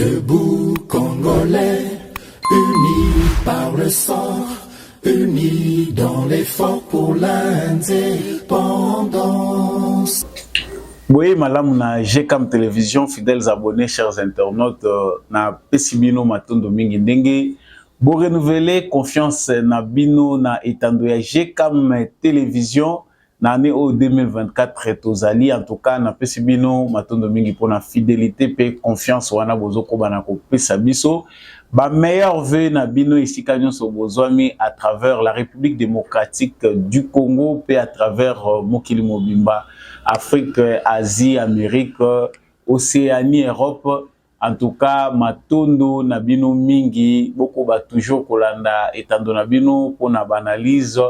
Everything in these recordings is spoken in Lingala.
Debout Congolais, unis par le sang, unis dans l'effort pour l'indépendance. Oui, madame, na GCAM Télévision, fidèles abonnés, chers internautes, na Pesibino Matondo Mingi Ndenge, pour renouveler confiance na bino na etando ya GCAM Télévision, na année 2024 tozali, en tout cas, na Pesibino Matondo Mingi pour la fidélité et confiance wana bozoko banako pesa biso. Ba meilleur vœu na bino ici kanyon so bozwami à travers la République démocratique du Congo et à travers Mokili Mobimba, Afrique, Asie, Amérique, Océanie, Europe. En tout cas, matondo na bino mingi boko ba toujours kolanda etando na bino pour na analyse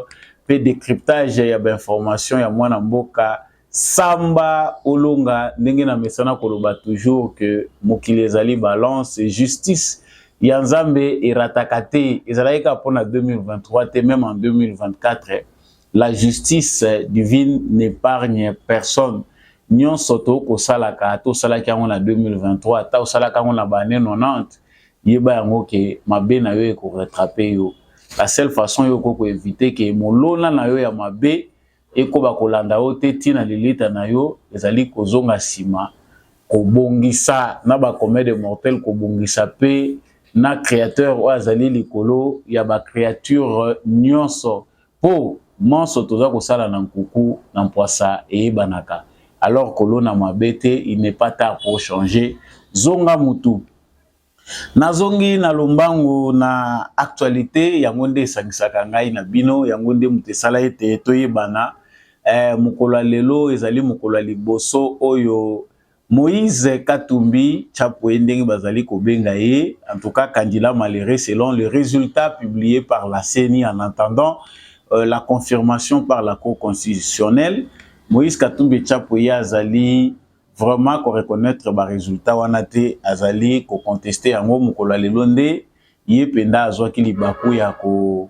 pe décryptage ya ba information ya mwana mboka Samba Olonga ndenge na mesana koloba toujours que mokili ezali balance et justice ya Nzambe eratakate ezalaika pour na 2023 et même en 2024 la justice divine n'épargne personne. Nyon soto ko salaka to salaki yango na 2023 ta salaka yango na bane 90 yeba yango ke mabe na yo ko rattraper yo. La seule façon yo ko éviter que molona na yo ya mabe eko ba kolanda o te tina lilita na yo ezali kozonga sima ko bongisa na ba comède mortel ko bongisa pe na créateur o azali likolo ya ba créature nyonso po monso toza ko sala na nkuku na mpoasa e banaka. Alors que l'on a mabete, il n'est pas tard pour changer. Zonga mutu. Na zongi na lombango na actualité yangonde sangisaka ngai na bino yangonde mutesala ete toyebana mukolo lelo ezali mukolo liboso oyo Moïse Katumbi Tchapo ndenge bazali ko benga ye, en tout cas candidat malheureux selon les résultats publiés par la CENI en attendant la confirmation par la Cour constitutionnelle. Moïse Katumbi Tchapo azali vraiment ko reconnaître ba résultat wana te azali ko contester yango mukolo lelo nde ye penda azwaki libaku ya ko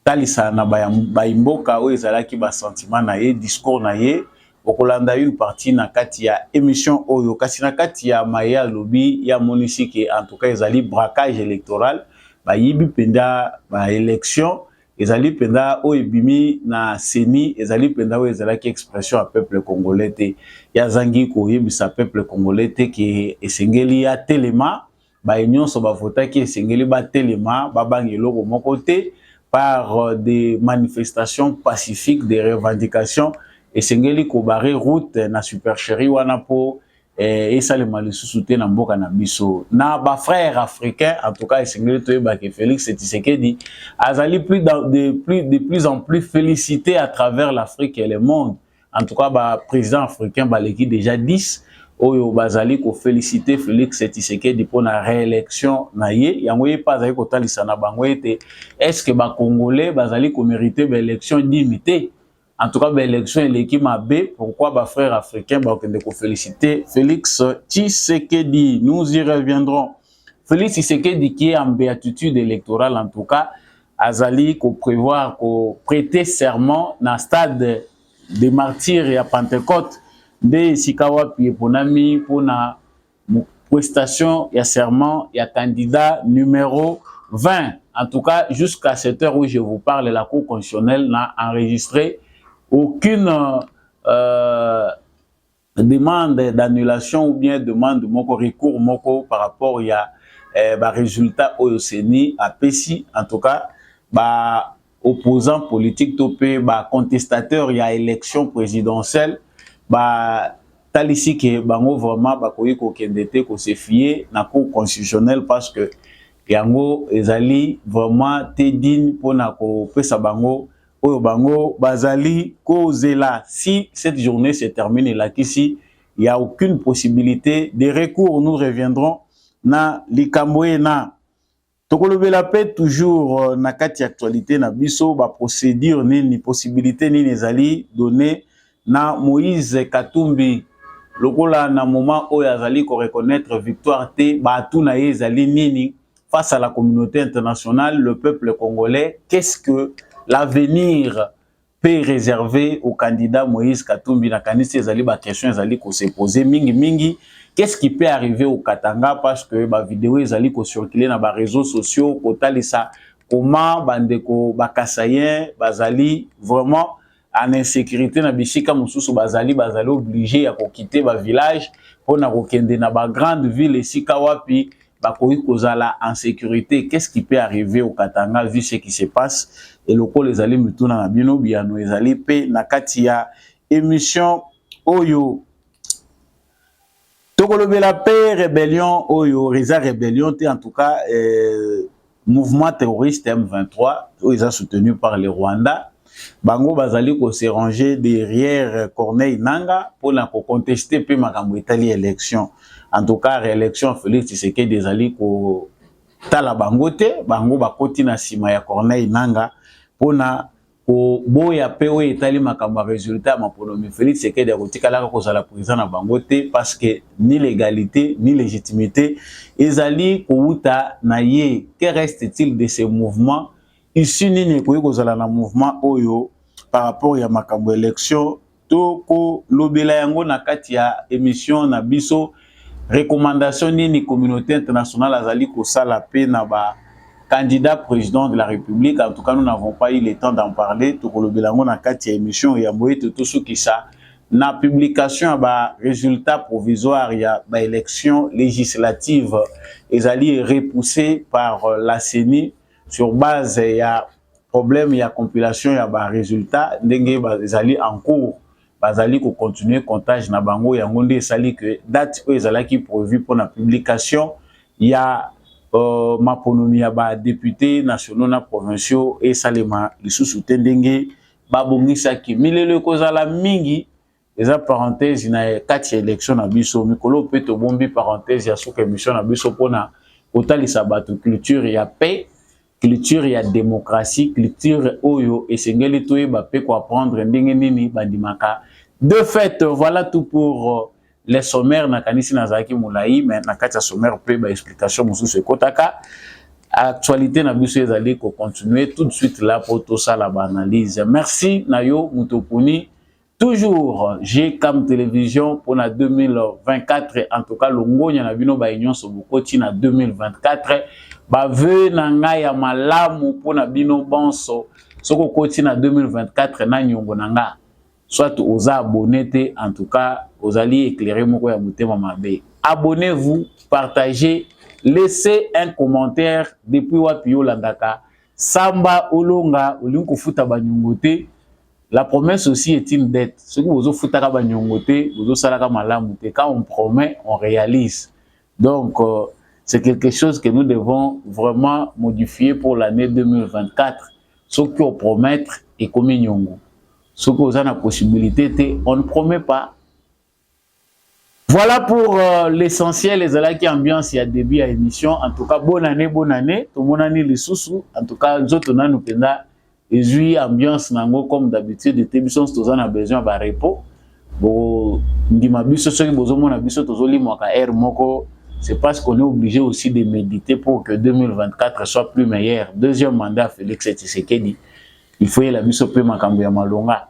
talisa na ba imboka o ezalaki ba sentiment na ye discours na ye okolanda une partie na kati ya émission oyo kasi na kati ya maya lobby ya monisike en tout cas ezali braquage électoral ba yibi penda ba élection ezali penda o ebimi na CENI ezali penda o ezalaki expression à peuple congolais te ya zangi ko yebisa peuple congolais te ke esengeli ya telema ba nyonso ba votaki esengeli ba telema ba bangelo moko te par des manifestations pacifiques, des revendications esengeli ko barrer route na supercherie wana po et ça le malisusuté na mboka na biso na ba frères africains en tout cas esengeli toyeba ke Félix Tshisekedi azali de plus en plus félicité à travers l'Afrique et le monde. En tout cas ba président africain baleki déjà 10 oyo bazali ko féliciter Félix Tshisekedi pour la réélection na ye yango ye pas azali ko talisa na bango ete est-ce que ba congolais bazali ko mériter ba élection dignité. En tout cas, l'élection l'équipe B. Pourquoi les frères africains vont féliciter Félix Tshisekedi? Nous y reviendrons. Félix Tshisekedi qui est en béatitude électorale, en tout cas, Azali qu'on prévoit qu'on prêter serment dans le stade des martyrs et à Pentecôte de Sikawa puis Ponami pour la prestation et serment et candidat numéro 20. En tout cas, jusqu'à cette heure où je vous parle, la Cour constitutionnelle n'a enregistré aucune demande d'annulation ou bien demande de mon recours moko par rapport à résultat au CENI à PESI. En tout cas, opposant politique topé, contestateur il y a élection présidentielle, talissi que bango vraiment bakoyi ko kendete ko se fier na Cour constitutionnelle parce que yango ezali vraiment te digne pour na ko pesa bango oyo bango bazali kozela. Si cette journée se termine là qu'ici il y a aucune possibilité de recours. Nous reviendrons na likamboe na tokolobela pe toujours na kati actualité na biso ba procédure ni possibilité ni ezali donné na Moïse Katumbi lokola na moment oyo azali ko reconnaître victoire te ba tuna ezali nini face à la communauté internationale, le peuple congolais, qu'est-ce que l'avenir peut réserver au candidat Moïse Katumbi? Na kanisi ezali ba question ezali ko se poser mingi Qu'est-ce qui peut arriver au Katanga parce que ba vidéo ezali ko circuler na ba réseaux sociaux kotalisa comment bandeko bakasayen bazali vraiment en insécurité na bisika mususu bazali obligé à quitter ba village pour na kokende na ba grande ville esika wapi bakoki kozala en sécurité. Qu'est-ce qui peut arriver au Katanga vu ce qui se passe et loko les ali mutuna na bino biano ezali pe na kati ya émission oyo tokolobela pe rébellion oyo reza rébellion te en tout cas mouvement terroriste M23 ils ont soutenu par le Rwanda. Bango bazali ko se ranger derrière Corneille Nangaa pour la contester pe makambo etali élection. En tout cas réélection Félix Tshisekedi ezali ko tala bango te bango bakoti na sima ya Corneille Nangaa pona ko boya pe o etali makambo résultat maponomi Félix Tshisekedi akotikala ko zala président na bango te parce que ni légalité ni légitimité ezali ko uta na ye. Que reste-t-il de ce mouvement ici nini koyi kozala na mouvement oyo par rapport ya makambo élection to ko lobela yango na kati ya émission na biso recommandation nini communauté internationale azali ko sala pe na ba candidat président de la République. En tout cas nous n'avons pas eu le temps d'en parler to ko lobela yango na kati ya émission ya moyeto to sukisa na publication ba résultat provisoire ya ba élection législative ezali repoussé par la CENI sur base il y a problème il y a compilation il y a ba résultat ndenge bazali en cours bazali ko continuer comptage na bango yango nde sali que date o ezalaki prévu pour la publication il y a maponomi ya ba députés nationaux na provinciaux et salema lisusu ndenge babongisa ki milele kozala mingi eza parenthèse na kati élection na biso mikolo pe to bombi parenthèse ya soka émission na biso pona otalisa bato culture ya paix culture ya démocratie culture oyo esengeli toyeba pe ko apprendre ndenge nini bandimaka. De fait voilà tout pour les sommaires na kanisi na zaki mulai mais na kati ya sommaire pe ba explication mususu ekotaka actualité na biso ezali ko continuer tout de suite là pour tout ça la analyse. Merci nayo mutopuni toujours GCAM télévision pour la 2024 en tout cas longonya na bino ba union sobukoti na 2024 ba ve na ngai ya malamu pour na bino bonso soko koti na 2024 na nyongo na nga soit aux abonnés en tout cas aux alliés éclairés moko ya mutema mabe. Abonnez-vous, partagez, laissez un commentaire depuis wapi landaka samba olonga olinko futa banyongote. La promesse aussi est une dette. Ce que vous offrez à Banyongote, vous offrez à Malamoute. Quand on promet, on réalise. Donc, c'est quelque chose que nous devons vraiment modifier pour l'année 2024. Ce qu'on promet est comme Nyongo. Ce que vous avez la possibilité, on ne promet pas. Voilà pour l'essentiel. Les alas qui ambiance, il y a début à émission. En tout cas, bonne année, bonne année. Tout le monde a les sous-sous. En tout cas, nous autres, nous penda. Et puis, ambiance nango comme d'habitude, de télévision, si on a besoin de repos. Bon, c'est parce qu'on est obligé aussi de méditer pour que 2024 soit plus meilleur. Deuxième mandat, Félix Tshisekedi. Il faut y la biso pe makambo ya malonga.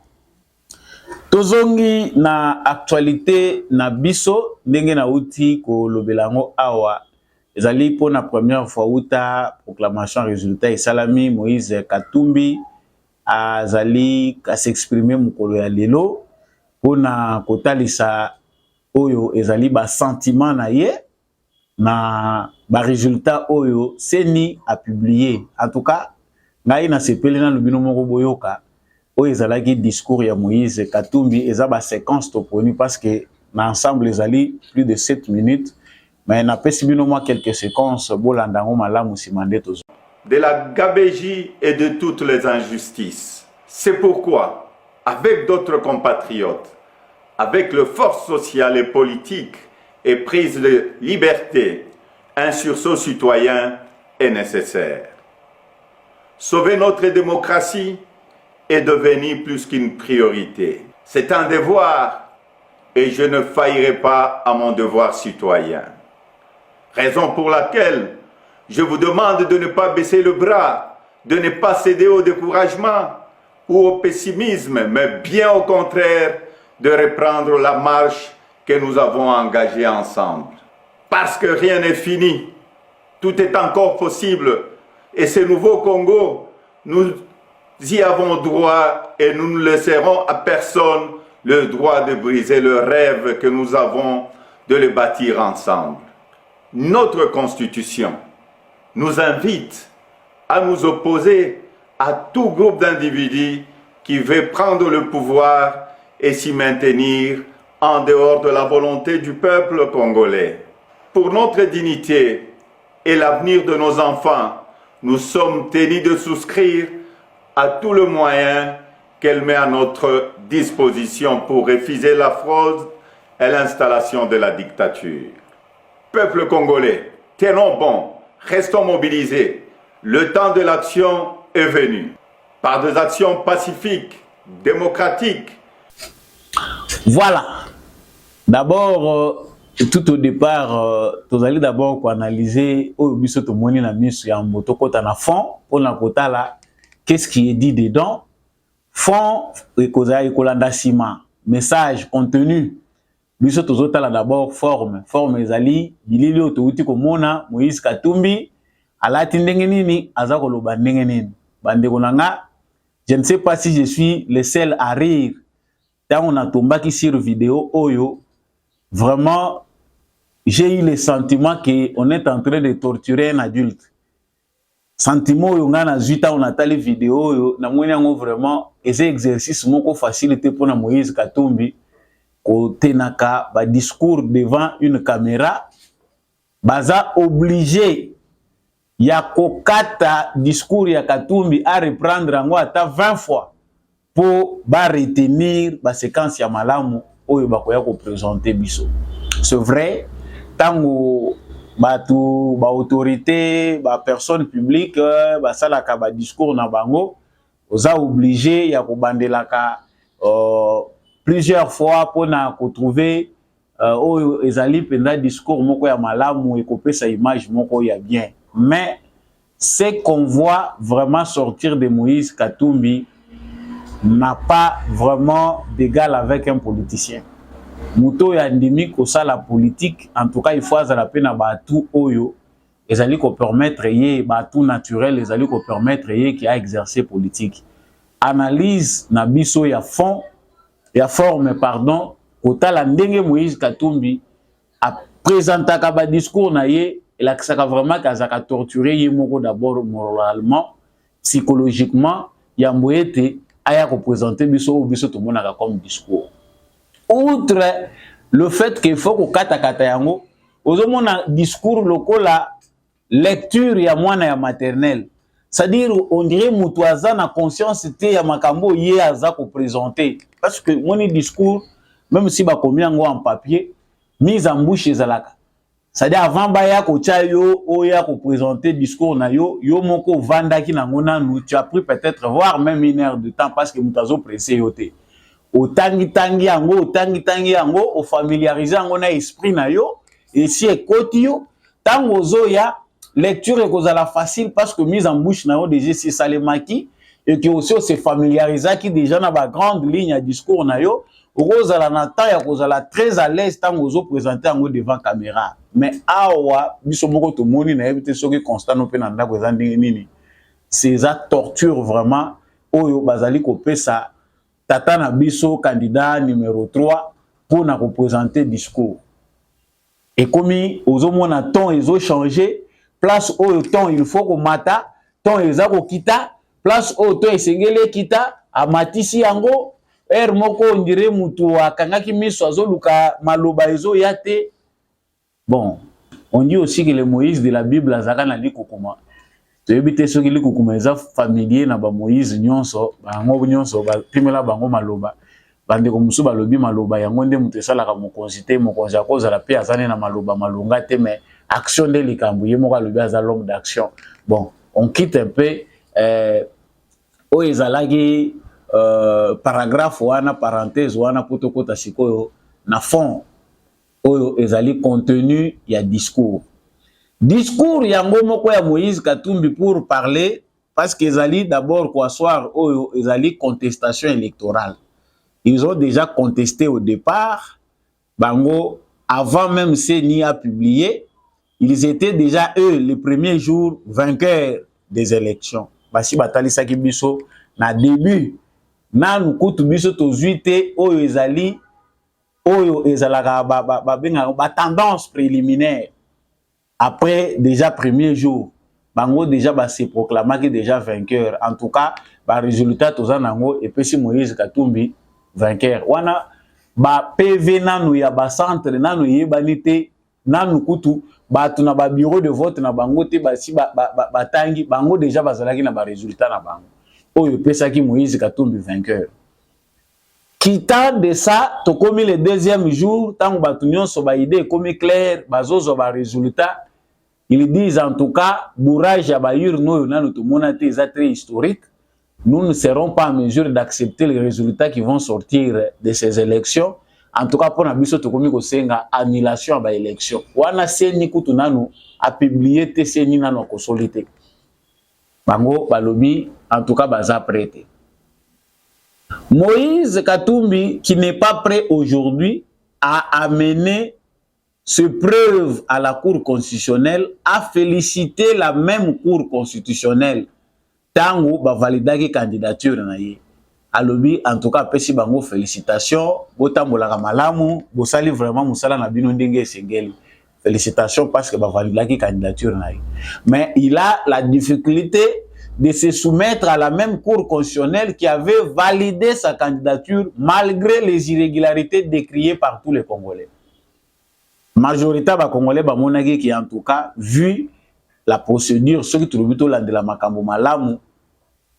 Tozongi na actualité na biso ndenge na uti ko lobelango awa. Ezali pour la première fois uta proclamation résultat et salami Moïse Katumbi azali ka s'exprimer mukolo ya lelo pona kotalisa oyo ezali ba sentiment na ye na ba résultat oyo CENI a publié. En tout cas ngai na sepeli na lubino moko boyoka oyo ezalaki discours ya Moïse Katumbi eza ba séquence toponi parce que na ensemble ezali plus de 7 minutes. Mais n'a pas si bien quelques séquences de la gabégie et de toutes les injustices. C'est pourquoi, avec d'autres compatriotes, avec le force sociale et politique et prise de liberté, un sursaut citoyen est nécessaire. Sauver notre démocratie est devenu plus qu'une priorité. C'est un devoir et je ne faillirai pas à mon devoir citoyen. Raison pour laquelle je vous demande de ne pas baisser le bras, de ne pas céder au découragement ou au pessimisme, mais bien au contraire, de reprendre la marche que nous avons engagés ensemble. Parce que rien n'est fini, tout est encore possible. Et ce nouveau Congo, nous y avons droit et nous ne laisserons à personne le droit de briser le rêve que nous avons de le bâtir ensemble. Notre Constitution nous invite à nous opposer à tout groupe d'individus qui veut prendre le pouvoir et s'y maintenir en dehors de la volonté du peuple congolais. Pour notre dignité et l'avenir de nos enfants, nous sommes tenus de souscrire à tout le moyen qu'elle met à notre disposition pour refuser la fraude et l'installation de la dictature. Peuple congolais, tenons bon, restons mobilisés. Le temps de l'action est venu. Par des actions pacifiques, démocratiques. Voilà. D'abord, tout au départ, tu allais d'abord analyser au biso to moni na misu ya mboto kota na fond pour na kota là qu'est-ce qui est dit dedans. Fond et causa ekolanda sima, message, contenu. Biso tozotala d'abord forme ezali bilili otouti komona Moïse Katumbi alati ndenge nini aza koloba ndenge nini. Bandeko nanga, je ne sais pas si je suis le seul à rire tant on a tombé sur vidéo oyo. Vraiment, j'ai eu le sentiment qu'on est en train de torturer un adulte. Sentiment oyo nga na zuita on a tali vidéo oyo na mweni yango vraiment ese exercice moko facilité pour na Moïse Katumbi côté naka ba discours devant une caméra baza obligé ya kokata discours ya Katumbi à reprendre yango ata 20 fois pour ba retenir ba séquence ya malamu oyo bakoya ko présenter biso. C'est vrai tango batu ba autorité ba personne publique ba salaka ba discours na bango oza obligé ya ko bandelaka plusieurs fois pour na retrouver ezali penda discours moko ya malamu et kopesa image moko ya bien. Mais ce qu'on voit vraiment sortir de Moïse Katumbi n'a pas vraiment d'égal avec un politicien. Muto ya endémique au ça la politique, en tout cas il faut à la peine à batu oyo, ezali ko permettre yé batu naturel, ezali ko permettre yé qui a exercé politique. Analyse na biso ya fond, ya forme pardon, kota la ndenge Moïse Katumbi a présenté ka discours na yé, il a vraiment kazaka torturé yé moko d'abord moralement, psychologiquement, ya mboyete aya ko présenter biso ou biso to monaka comme discours. Outre le fait qu'il faut qu'on kata yango, on a discours local la lecture ya mwana ya maternelle. C'est-à-dire on dirait mutuaza na conscience te ya makambo ye aza ko présenter parce que mon discours même si ba komi yango en papier mise en bouche ezalaka. C'est-à-dire avant ba ya ko tia yo oya ko présenter discours na yo moko vandaki na ngona nous tu as pris peut-être voire même 1 heure de temps parce que mutazo pressé yote. Au tangi yango, au familiariser yango na esprit na yo, et si ekoti yo, tango zo ya lecture e kozala facile parce que mise en bouche na yo déjà si salemaki et que aussi se familiariser qui déjà na ba grande ligne à discours na yo, kozala na temps ya kozala très à l'aise tango zo présenter yango devant caméra. Mais awa biso moko to moni na yebite soki constant no pe na ndako za ndenge nini. C'est ça torture vraiment oyo bazali ko pesa Tata Nabiso, candidat numéro 3, pour nous représenter discours. Et comme aux hommes temps, ils ont changé, place au temps, il faut qu'on mata, temps, ils ont kita, place au temps, ils kita, à matisi yango, moko, on dirait, moutou, à kangaki miso, luka, maloba, ezo yate. Bon, on dit aussi que le Moïse de la Bible, Azakana li kokoma. Tu éviter ceux qui les coucoumaisa familier na ba Moïse nyonso bango nyonso ba primela bango maloba bande ko musu balobi maloba yango nde mutesala ka mokonsité mokonzi akoza la paix azane na maloba malonga te mais action de likambu ye moko alobi aza l'homme d'action. Bon, on quitte un peu o ezalaki paragraphe wana parenthèse wana potokota sikoyo na fond oyo ezali contenu ya discours. Discours yango moko ya Moïse Katumbi pour parler parce qu'ils allaient d'abord quoi soir ils allaient contestation électorale. Ils ont déjà contesté au départ bango avant même CENI a publié, ils étaient déjà eux les premiers jours vainqueurs des élections. Basi batalisa ki biso na début nanu kutu biso tozuite oyo ezali oyo ezalaka ba tendance préliminaire. Après déjà premier jour, bango déjà se proclamé déjà vainqueur. En tout cas, ba résultat tozanango et puis si Moïse Katumbi vainqueur. Wana ba PV nanu ya ba centre nanu yebanite nanu kutu batu na ba bureau de vote na bango te basi batangi bango déjà bazalaki na ba résultat na bango. Oyo pesaki Moïse Katumbi vainqueur. Quittant de ça, to komi le deuxième jour, tant batu nyonso ba idée komi clair, bazozo ba résultat. Ils disent en tout cas, bourrage à Bayur, nous, très historique. Nous ne serons pas en mesure d'accepter les résultats qui vont sortir de ces élections. En tout cas, pour la biso tokomi ko senga annulation à l'élection. Wana seni kutunanu a publié tseni nano ko solité. Bango balobi en tout cas baza prêté. Moïse Katumbi qui n'est pas prêt aujourd'hui a amené se preuve à la Cour constitutionnelle, a félicité la même Cour constitutionnelle tango ba validaki candidature na ye. Alobi en tout cas pesi bango félicitations, botambolaka malamu, bosali vraiment musala na bino ndenge esengeli. Félicitations parce que ba validaki candidature na ye. Mais il a la difficulté de se soumettre à la même Cour constitutionnelle qui avait validé sa candidature malgré les irrégularités décriées par tous les Congolais. Majorité ba Congolais ba monaki qui en tout cas vu la procédure ce qui trouve tout de la makambo malamu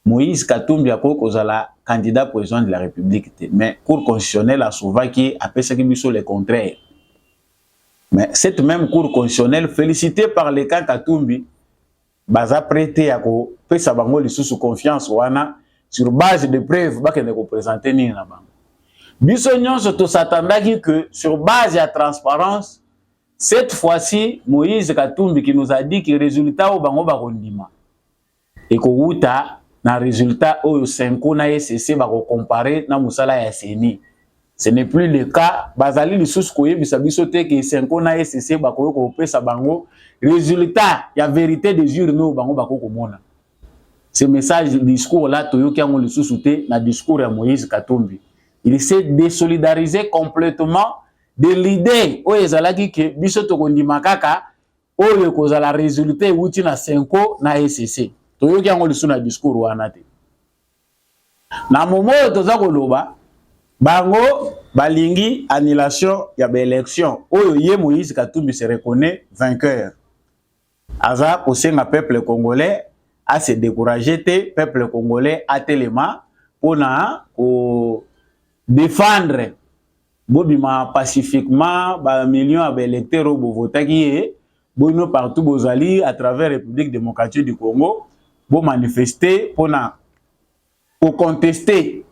Moïse Katumbi akoko kozala candidat président de la République mais Cour constitutionnelle a souvent qui a pensé que le contraire. Mais cette même Cour constitutionnelle félicitée par le camp Katumbi baza prêté à ko pesa bango lisusu confiance wana sur base de preuves ba kende ko présenter ni na bango. Biso nyonso to s'attendaki que sur base de transparence cette fois-ci Moïse Katumbi qui nous a dit que résultat au bango ba kondima et ko wuta na résultat au 5 na SCC ba ko comparer na musala ya CENI. Ce n'est plus le cas. Bazali lisusu ko yebisa biso te que 5 na SCC ba ko pesa bango résultat, il y a vérité des journaux bango bako komona. Ce message discours là toyoki yango le sous-souté na discours ya Moïse Katumbi. Il s'est désolidarisé complètement de l'idée o ezalaki ke biso tokondima kaka oyo kozala résultat wuti na 5 na SCC. Toyoki yango le sous na discours wana te. Na moment toza koloba bango balingi annulation ya ba élection oyo ye Moïse Katumbi se reconnaît vainqueur. Aza kosenga peuple congolais a se décourager te peuple congolais a telema pour na ko défendre bobima pacifiquement ba millions de électeurs bo votaki e bono partout bozali à travers République démocratique du Congo bo manifester pour na ko contester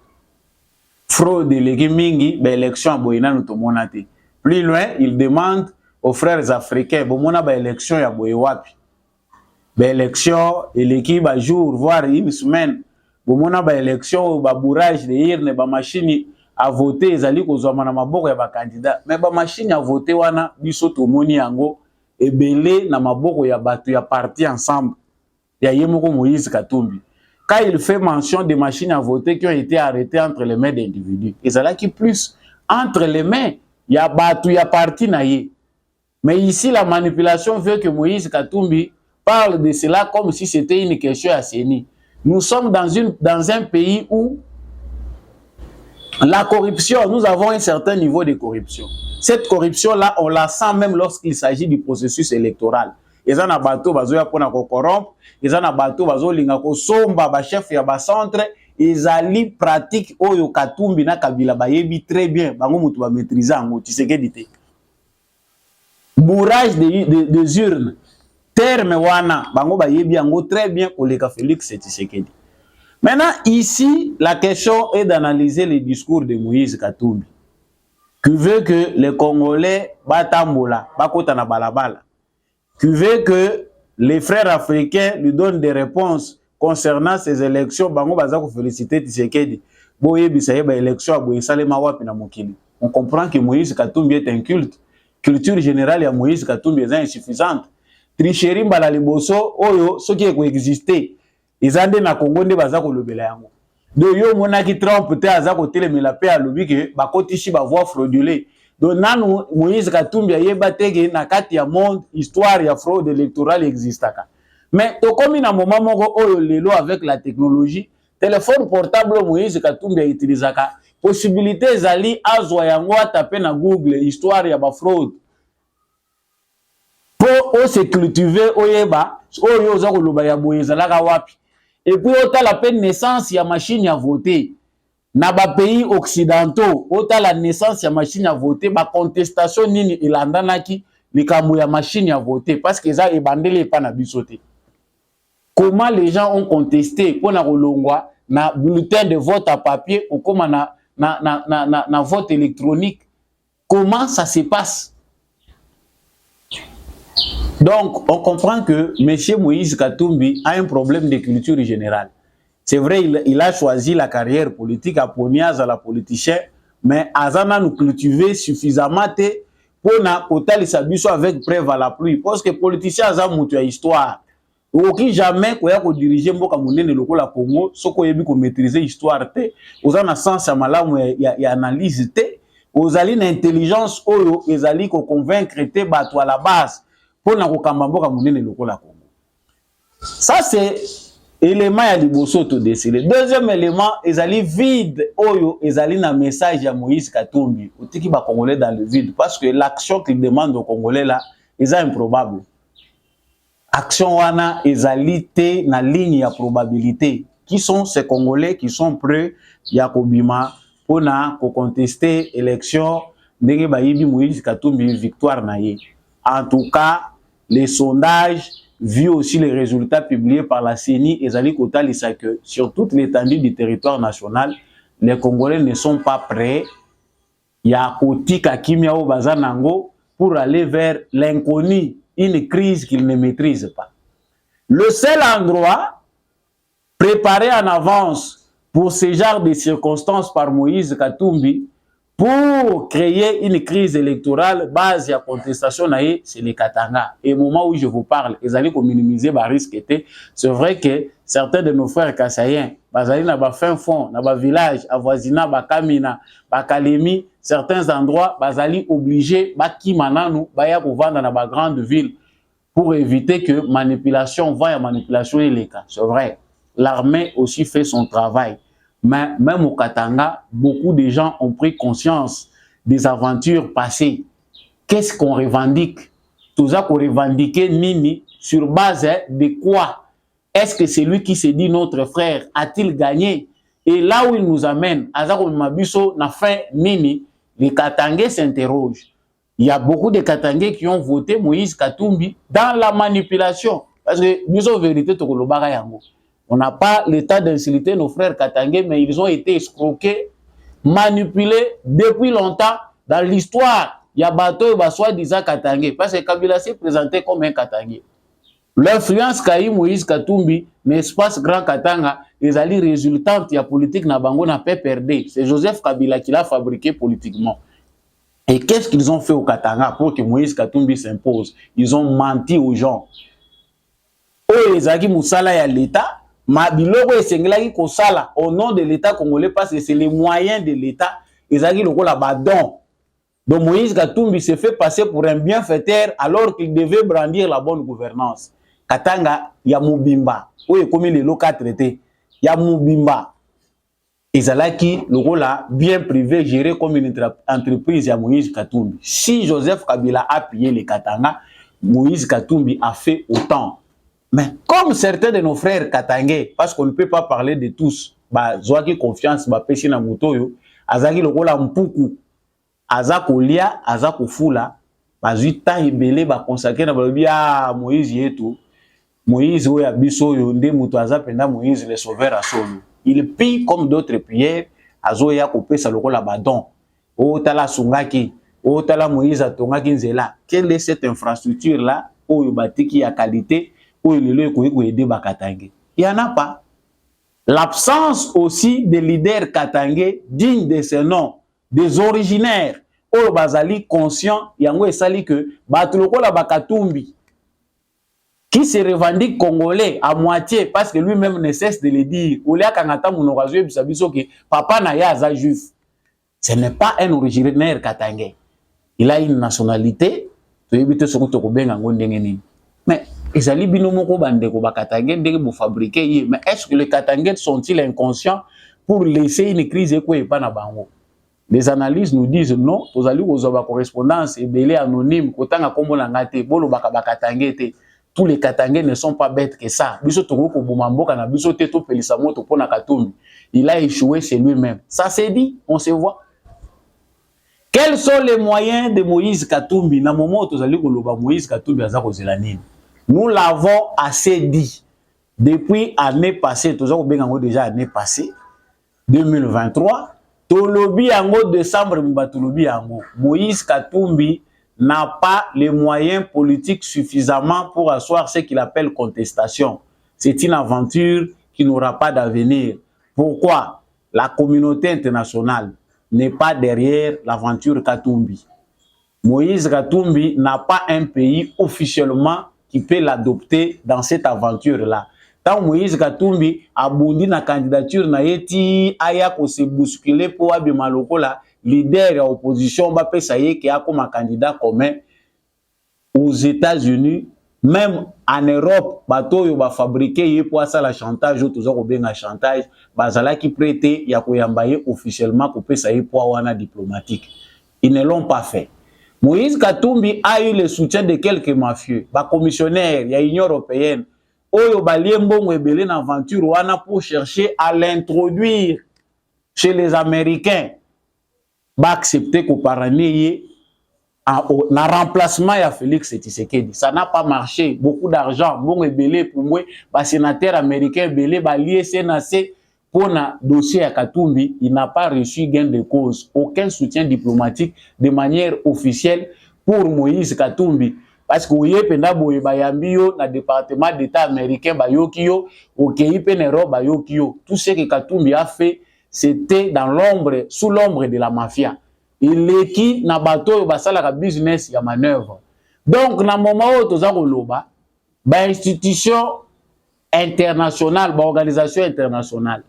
fraude de mingi ba élection boyina no tomona te. Plus loin il demande aux frères africains bon mona ba élection ya boye wapi ba élection et l'équipe ba jour voire une semaine bon mona ba élection ba bourrage de urne ba machine à voter ezali kozwa na maboko ya ba candidat mais ba machine à voter wana biso to moni yango ebele na maboko ya batu ya parti ensemble ya yemoko Moïse Katumbi. Quand il fait mention des machines à voter qui ont été arrêtées entre les mains d'individus ezala qui plus entre les mains ya batu ya parti na ye. Mais ici, la manipulation veut que Moïse Katumbi parle de cela comme si c'était une question à CENI. Nous sommes dans un pays où la corruption, nous avons un certain niveau de corruption. Cette corruption-là, on la sent même lorsqu'il s'agit du processus électoral. Ils ont un bateau, ils ont corrompre, ils ont un bateau, ils ont somba, ba chef ya ba centre, ils ont pratique oyo Katumbi na Kabila bayebi très bien, bango mutu ba maîtriser ngo Tshisekedi. Bourrage des urnes, terme wana, bango ba yebi yango très bien koleka Félix Tshisekedi. Maintenant, ici, la question est d'analyser le discours de Moïse Katumbi, qui veut que les Congolais batambola, bakota na balabala, qui veut que les frères africains lui donnent des réponses concernant ces élections, bango bazako féliciter Tshisekedi, boye bisa yeba élection boye salema wapi na mokili. on comprend que Moïse Katumbi est un culte. Culture générale ya Moïse Katumbi est insuffisante. Tricherie mbala liboso oyo soki ekoexiste ezande na Congo nde baza kolobela yango. Donc yo monaki Trump te aza kotelemela pe alobi ke bakotisi ba voix fraudulée. Donc nanu Moïse Katumbi ayeba teke na kati ya monde histoire ya fraude électorale existaka. Mais tokomi na moment moko oyo lelo avec la technologie, téléphone portable Moïse Katumbi utilisaka possibilité ezali azwa yango atape na Google histoire ya ba fraude. Po se cultiver oyeba oyo za koloba ya boye ezalaka wapi. Et puis autant la peine naissance ya machine à voter. Na ba pays occidentaux, autant la naissance ya machine à voter, ba contestation nini ilandanaki likambo ya machine à voter parce que ça ebandele pa na bisoté. Comment les gens ont contesté pour na kolongwa na bulletin de vote à papier ou comment na vote électronique. Comment ça se passe? Donc, on comprend que M. Moïse Katumbi a un problème de culture générale. C'est vrai, il a choisi la carrière politique à Poniaz à la politicien, mais Azana nous cultiver suffisamment pour na hôtel Sabiso avec preuve à la pluie. Parce que les politiciens ont une histoire. Aucun jamais qu'on a dirigé Mboka Mounene loko la Congo, so ko yebi ko maîtriser l'histoire te, ozana sens ya malamu ya analyse te, ozali na intelligence oyo ezali ko convaincre te bato à la base. Pour na kokamba Mboka Mounene loko la Congo. Ça c'est élément ya liboso to décider. Deuxième élément, ezali vide oyo ezali na message ya Moïse Katumbi. Otiki ba Congolais dans le vide parce que l'action qu'il demande aux Congolais là est improbable. Action wana ezali te na ligne ya probabilité. Qui sont ces Congolais qui sont prêts ya kobima pour na ko contester élection ndenge ba yibi Moïse Katumbi victoire na ye. En tout cas, les sondages, vu aussi les résultats publiés par la CENI, ezali kotalisa que sur toute l'étendue du territoire national, les Congolais ne sont pas prêts. Il y a kotika kimia o bazanango pour aller vers l'inconnu, une crise qu'ils ne maîtrisent pas. Le seul endroit préparé en avance pour ce genre de circonstances par Moïse Katumbi pour créer une crise électorale base à contestation, c'est le Katanga. Et au moment où je vous parle, ils allaient minimiser les risques. C'est vrai que certains de nos frères kassaïens, ils na ba fin fond, na ba village, avoisina, ba kamina, ba kalemi, certains endroits, ils allaient obligés, ba kimananu, ba ya pour vendre dans ba grande ville pour éviter que manipulation va à manipulation et les cas. C'est vrai. L'armée aussi fait son travail. Mais même au Katanga, beaucoup de gens ont pris conscience des aventures passées. Qu'est-ce qu'on revendique? Tout ça qu'on revendique, Nini, sur base de quoi? Est-ce que c'est lui qui se dit notre frère? A-t-il gagné? Et là où il nous amène, Azako Mabiso n'a fait Nini, les Katangais s'interrogent. Il y a beaucoup de Katangais qui ont voté Moïse Katumbi dans la manipulation. Parce que nous avons vérité, on n'a pas l'état d'insulter nos frères Katangais, mais ils ont été escroqués, manipulés depuis longtemps dans l'histoire. Il y a bateau et soi-disant Katangais, parce que Kabila s'est présenté comme un Katangais. L'influence qu'a eu Moïse Katumbi, l'espace Grand Katanga, les alliés résultantes de la politique n'a bango n'a pas perdu. C'est Joseph Kabila qui l'a fabriqué politiquement. Et qu'est-ce qu'ils ont fait au Katanga pour que Moïse Katumbi s'impose? Ils ont menti aux gens. Oh, les Agi Moussala et l'État, ma biloko esengeli kosala au nom de l'État congolais parce que c'est les moyens de l'État. Les Agi loko la badon. Donc Moïse Katumbi s'est fait passer pour un bienfaiteur alors qu'il devait brandir la bonne gouvernance. Katanga, ya Mubimba. Oui, comme les locaux traités. Ya Mubimba. Ezalaki loko la bien privé géré comme une entreprise ya Moïse Katumbi. Si Joseph Kabila a pillé les Katanga, Moïse Katumbi a fait autant. Mais comme certains de nos frères katangais, parce qu'on ne peut pas parler de tous, bah zoaki confiance, bah pêcher na mutoyo, azaki lokola mpuku, azako lia, azako fula, bah zuita ibele bah consacré na bah Moïse yetu, Moïse oya biso yonde muto azapenda Moïse le sauveur à solo. Il pille comme d'autres prières, azoya kopé sa lokola badon, o tala sungaki, o tala Moïse atongaki nzela. Quelle est cette infrastructure là, o yobatiki ya qualité? Il n'y en a pas. L'absence aussi de leaders katangais dignes de ce nom des originaires oyo bazali conscient yango esali que bato lokola Bakatumbi qui se revendique congolais à moitié parce que lui-même ne cesse de le dire. Olia kangata monorazwe bisabiso que papa na ya aza juif. Ce n'est pas un originaire katangais. Il a une nationalité. Tu évite ce que tu as dit. Mais ezali bino moko bandeko bakatangais ndenge bo fabriquer ye. Mais est-ce que les katangais sont-ils inconscients pour laisser une crise ko epa na bango? Les analyses nous disent non. Tozali kozwa correspondance ebele anonyme kotanga kombo na ngate bolo bakatangais te. Tous les Katangais ne sont pas bêtes que ça. Il a échoué chez lui-même. Ça c'est dit, on se voit. Quels sont les moyens de Moïse Katumbi? Nous l'avons assez dit. Depuis l'année passée, déjà l'année passée, 2023, Tolobi Ango décembre, Moïse Katumbi n'a pas les moyens politiques suffisamment pour asseoir ce qu'il appelle contestation. C'est une aventure qui n'aura pas d'avenir. Pourquoi? La communauté internationale n'est pas derrière l'aventure Katumbi. Moïse Katumbi n'a pas un pays officiellement qui peut l'adopter dans cette aventure-là. Tant Moïse Katumbi a bondi na candidature na yeti aya ko se bousculer pour abima lokola leader de l'opposition va payer qui a comme candidat commun aux États-Unis, même en Europe, bateau yo ba fabriquer pour ça la chantage toujours au bien chantage, bazala qui prêté ya ko yambaye officiellement ko payer pour wana diplomatique. Ils ne l'ont pas fait. Moïse Katumbi a eu le soutien de quelques mafieux, ba commissionnaires, ya Union européenne, oyo baliembo ebele na aventure wana pour chercher à l'introduire chez les Américains. Va accepter qu'au paranier na remplacement ya Félix Tshisekedi. Ça n'a pas marché. Beaucoup d'argent, bon et belé pour moi, ba sénateur américain belé ba lié CNC pour na dossier à Katumbi, il n'a pas reçu gain de cause, aucun soutien diplomatique de manière officielle pour Moïse Katumbi. Parce que oye penda boye bayambio na département d'état américain ba yokio, okei penero ba yokio. Tout ce que Katumbi a fait, c'était dans l'ombre, sous l'ombre de la mafia. Il est qui na bateau basala ka business ya manœuvre. Donc na moment où toza koloba, ba institution internationale, ba organisation internationale,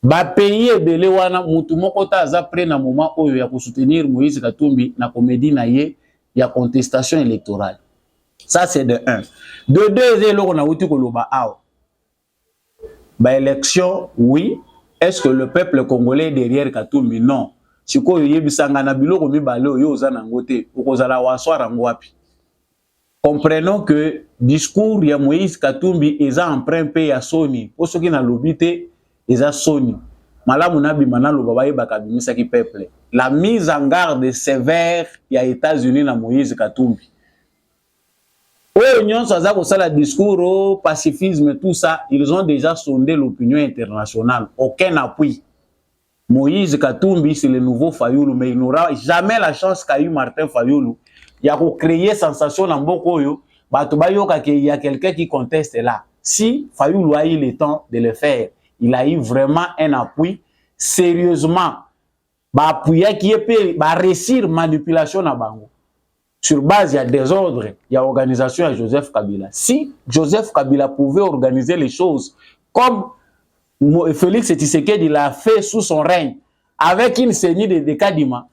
ba pays ebele wana mutu moko ta za près na moment oyo ya ko soutenir Moïse Katumbi na comédie na ye ya contestation électorale. Ça c'est de 1. De 2 eloko na uti koloba awa. Ba élection oui. Est-ce que le peuple congolais est derrière Katumbi? Non. Si ko yebisanga na biloko mibale oyo ozana ngote, okozala waswara ngwapi. Comprenons que discours ya Moïse Katumbi eza emprunt pe ya Sony. Po soki na lobité eza Sony. Malamu na bimana loba bayeba kabimisa ki peuple. La mise en garde sévère ya États-Unis na Moïse Katumbi. Oyo nyonso aza kosala discours pacifisme tout ça, ils ont déjà sondé l'opinion internationale. Aucun appui. Moïse Katumbi c'est le nouveau Fayulu, mais il n'aura jamais la chance qu'a eu Martin Fayulu. Il a créé sensation dans Bokoyo. Il y a quelqu'un qui conteste là. Si Fayulu a eu le temps de le faire, il a eu vraiment un appui sérieusement. Appuyer qui est réussir manipulation à Bango. Sur base, il y a des ordres, il y a organisation à Joseph Kabila. Si Joseph Kabila pouvait organiser les choses comme Félix Tshisekedi l'a fait sous son règne, avec une saignée de Kadima,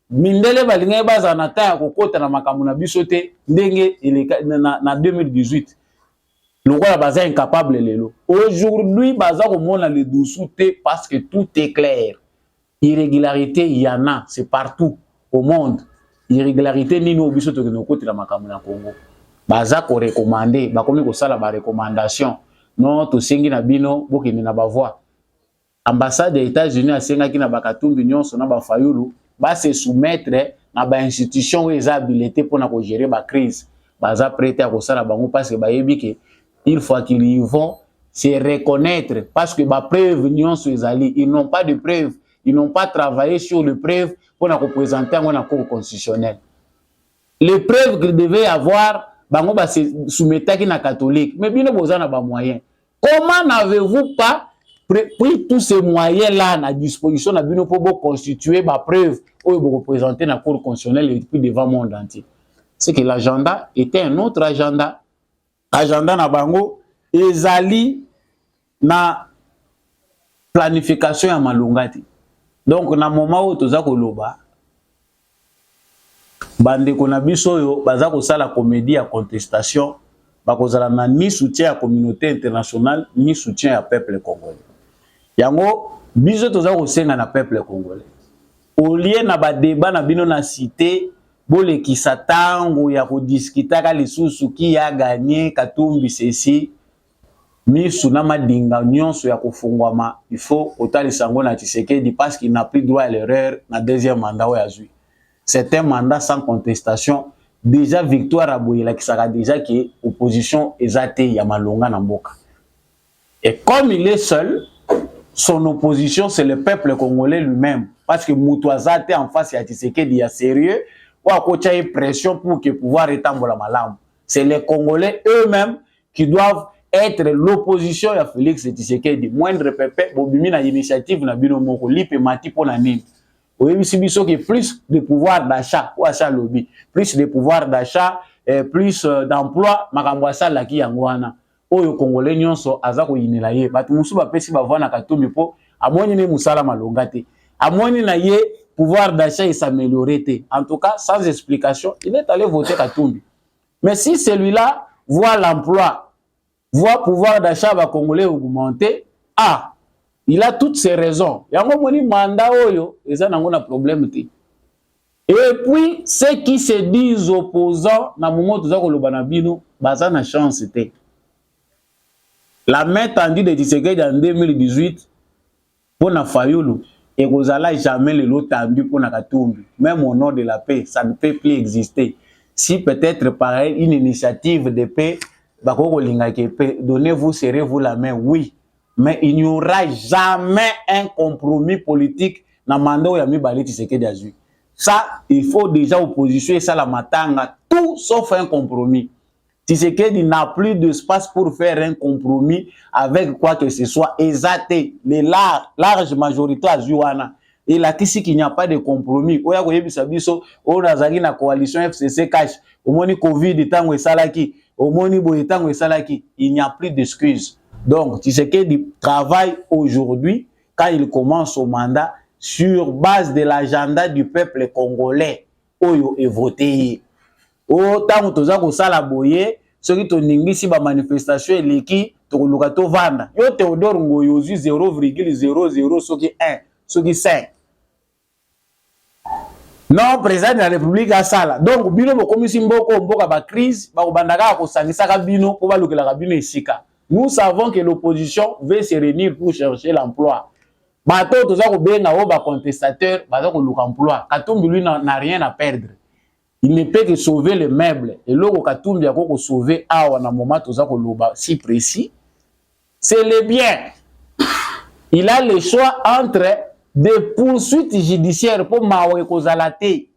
Mindele balinga baza na ta ya kokota na makambo na biso te ndenge na 2018. Lokola baza incapable lelo. Aujourd'hui baza komona le dessous te parce que tout est clair. Irrégularité il y en a, c'est partout au monde. Irrégularité nini obiso to no côté la makambo na Congo. Baza ko recommander, ba komi ko sala ba recommandation. Non to sengi na bino bokini na ba voix. Ambassade des États-Unis a senga ki na Bakatumbi nyonso na ba Fayulu ba se soumettre na ba institution où ils habilité pour na ko gérer ba crise. Baza prêté à ko sala bango parce que ba yebi que il faut qu'ils y vont se reconnaître parce que ba preuve nyonso ezali, ils n'ont pas de preuves. Ils n'ont pas travaillé sur les preuves pour nous représenter en cour constitutionnelle. Les preuves qu'ils devaient avoir, bango se soumettre à la catholique. Mais bien, vous avez des moyens. Comment n'avez-vous pas pris tous ces moyens-là à disposition pour constituer ma preuve ou pour représenter la Cour constitutionnelle et puis devant le monde entier. C'est que l'agenda était un autre agenda. Agenda na bango ezali na planification ya malungati. Donc na moment où toza koloba bande kona biso yo baza ko sala comédie ya contestation bakozala na ni soutien à la communauté internationale ni soutien à peuple congolais. Yango biso toza ko senga na peuple congolais. Au lieu na ba débat na bino na cité bole ki satango ya ko discuter ka lisusu ki ya gagner Katumbi ceci misu na madinga nyonso ya kufungwama il faut otalisa ngo na Tshisekedi parce qu'il n'a plus droit à l'erreur na deuxième mandat ya zui. C'est un mandat sans contestation. Déjà victoire à Boyela qui sera déjà qui opposition ezate ya malonga na mboka. Et comme il est seul, son opposition c'est le peuple congolais lui-même parce que Moutouazate en face ya Tshisekedi ya sérieux ou à côté pression pour que pouvoir étambola malam. C'est les Congolais eux-mêmes qui doivent être l'opposition à Félix Tshisekedi. Moindre pépé bobimi na initiative na bino moko lipe mati pona nini. Oui, c'est plus de pouvoir d'achat ou achat lobby, plus de pouvoir d'achat, plus d'emploi, makambwasa la ki yangwana. Oyo Congolais nyonso azako yinela ye. Batu musu ba pesi ba vana Katumbi po amoni ne musala malongate. Amoni na ye pouvoir d'achat s'améliorer te. En tout cas, sans explication, il est allé voter Katumbi. Mais si celui-là voit l'emploi, voit pouvoir d'achat va Congolais augmenter, ah, il a toutes ses raisons. Yango moni mandat oyo, eza nango na problème te. Et puis ceux qui se disent opposants na moment toza koloba na bino, baza na chance te. La main tendue de Tshisekedi en 2018 pour na Fayulu et kozala jamais le lot tendu pour na Katumbi. Même au nom de la paix, ça ne peut plus exister. Si peut-être pareil une initiative de paix, bakoko lingaki paix, donnez-vous serrez-vous la main, oui. Mais il n'y aura jamais un compromis politique dans le mandat où il y a mis Balé Tshisekedi Azui. Ça, il faut déjà opposition et ça la matanga, tout sauf un compromis. Tshisekedi n'a plus d'espace pour faire un compromis avec quoi que ce soit. Exacté, les large majorité à Zouana. Et là, ici qu'il n'y a pas de compromis. Oya koyebi sabiso, o nazaki na coalition FCC cash, au moni Covid tango esalaki, au moni boye tango esalaki, il n'y a plus d'excuses. Donc, Tshisekedi travaille aujourd'hui, quand il commence son mandat, sur base de l'agenda du peuple congolais. Oyo est voté. Autant que tu sala boye, ceux qui ont ningisi ba manifestation eleki, to luka to vanda. Yo Théodore Ngoyozu 0,00 soki 1, soki 5. Non, président de la République a sala. Donc, bino bo komisi mboko mboka ba crise, ba bandaka ko sangisa ka bino ko ba lukela ka bino esika. Nous savons que l'opposition veut se réunir pour chercher l'emploi. Bato toza ko benga o ba contestateur, baza ko luka emploi. Katumbi lui n'a rien à perdre. Il ne peut que sauver les meubles. Et logo Katumbi a ko sauver awa na moment toza ko loba si précis. C'est le bien. Il a le choix entre des poursuites judiciaires pour mawe kozalate.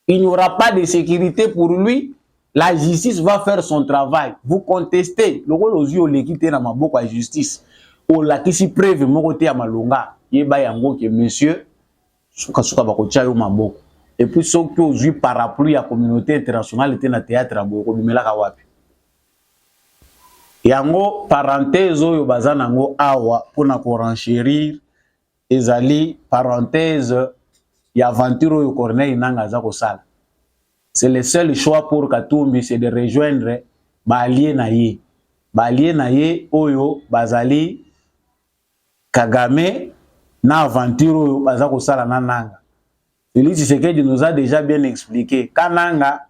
Il n'y aura pas de sécurité pour lui. La justice va faire son travail. Vous contestez. Le rôle aux yeux, l'équité n'a pas beaucoup à justice. Ou la qui s'y preuve, mon côté à Malonga. Yeba yango que monsieur, souka bakocha yo maboko. Et puis, ceux qui ont eu parapluie à la communauté internationale étaient dans le théâtre à Boyoko, Bimela Kawapi. Yango, parenthèse, yo bazanango awa, pour na renchérir, ezali, parenthèse, y aventure yo Corneille Nanga Zako Sala. C'est le seul choix pour Katumbi, c'est de rejoindre Balie Naye. Balie Naye, Oyo, Bazali, Kagame, na aventure Oyo, Bazako Sala Nananga. Félix Tshisekedi nous a déjà bien expliqué. Kananga,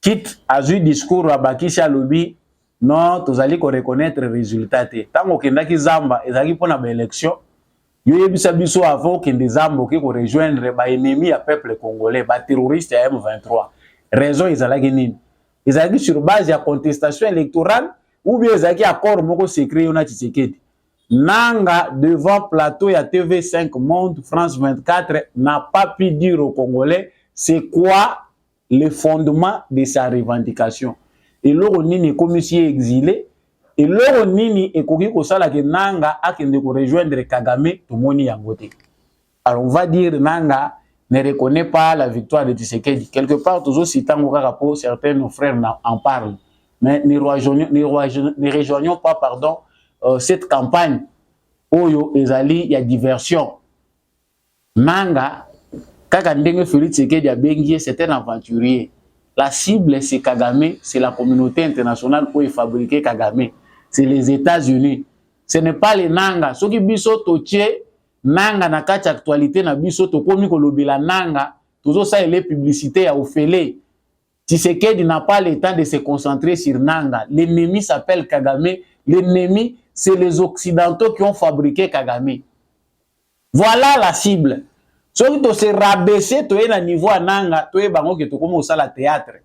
quitte à ce discours à Bakisha Lobby, non, tu allez reconnaître le résultat. Tant que Kendaki Zamba, et Zaki pour la élection, il y a eu biso avant que des Zamba qui rejoindre les ennemis à peuple congolais, les terroristes à M23. Raison, ils allaient ils allaient sur base de la contestation électorale ou bien ils allaient accord moko secret on a Tshisekedi. Nanga devant plateau et à TV5 Monde France 24 n'a pas pu dire aux Congolais c'est quoi le fondement de sa revendication. Et là on est comme si exilé et loro nini ekoki kosala ke nanga akende ko rejoindre Kagame tomoni yango te. Alors on va dire nanga ne reconnaît pas la victoire de Tshisekedi. Quelque part toujours citant rapport certains nos frères en parlent, mais ne rejoignons pas pardon cette campagne oyo ezali ya diversion. Nanga kaka ndenge Félix Tshisekedi a bengi c'est un aventurier. La cible c'est Kagame, c'est la communauté internationale pour fabriquer Kagame. C'est les États-Unis. Ce n'est pas les Nanga. Ce qui biso toche Nanga na kati actualité na biso to komi ko lobela Nanga, toujours ça les publicités à Ofele. Tshisekedi n'a pas le temps de se concentrer sur Nanga. L'ennemi s'appelle Kagame. L'ennemi c'est les occidentaux qui ont fabriqué Kagame. Voilà la cible. Ce qui to se rabaisser to na niveau à Nanga, to e bango ke to komi au sala théâtre.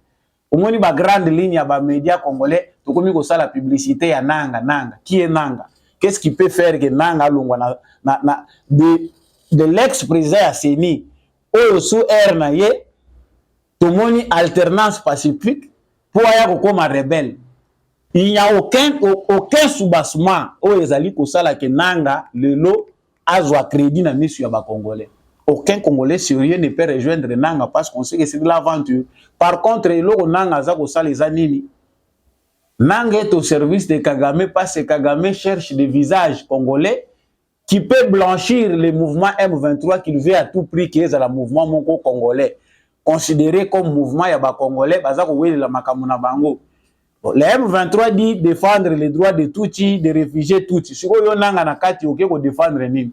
Au moins ba grande ligne à ba médias congolais, to komi ko sala publicité à Nanga, Nanga. Qui est Nanga? Qu'est-ce qui peut faire que Nanga longwa de l'ex-président Asseni au sous air na ye to moni alternance pacifique pour aya comme rebelle. Il n'y a aucun soubassement au ezali ko sala que Nanga lelo azwa crédit na misu ya ba congolais. Aucun Congolais sérieux ne peut rejoindre Nanga parce qu'on sait que c'est de l'aventure. Par contre, le Nanga za ko sala les animi. Nanga est au service de Kagame parce que Kagame cherche des visages congolais qui peut blanchir le mouvement M23 qu'il veut à tout prix qui est le mouvement moko congolais. Considéré comme mouvement yaba congolais, bazako wele la makamuna bango. Le M23 dit défendre les droits de Tutsi, des réfugiés Tutsi. Si yo Nanga na kati oké ko défendre nini.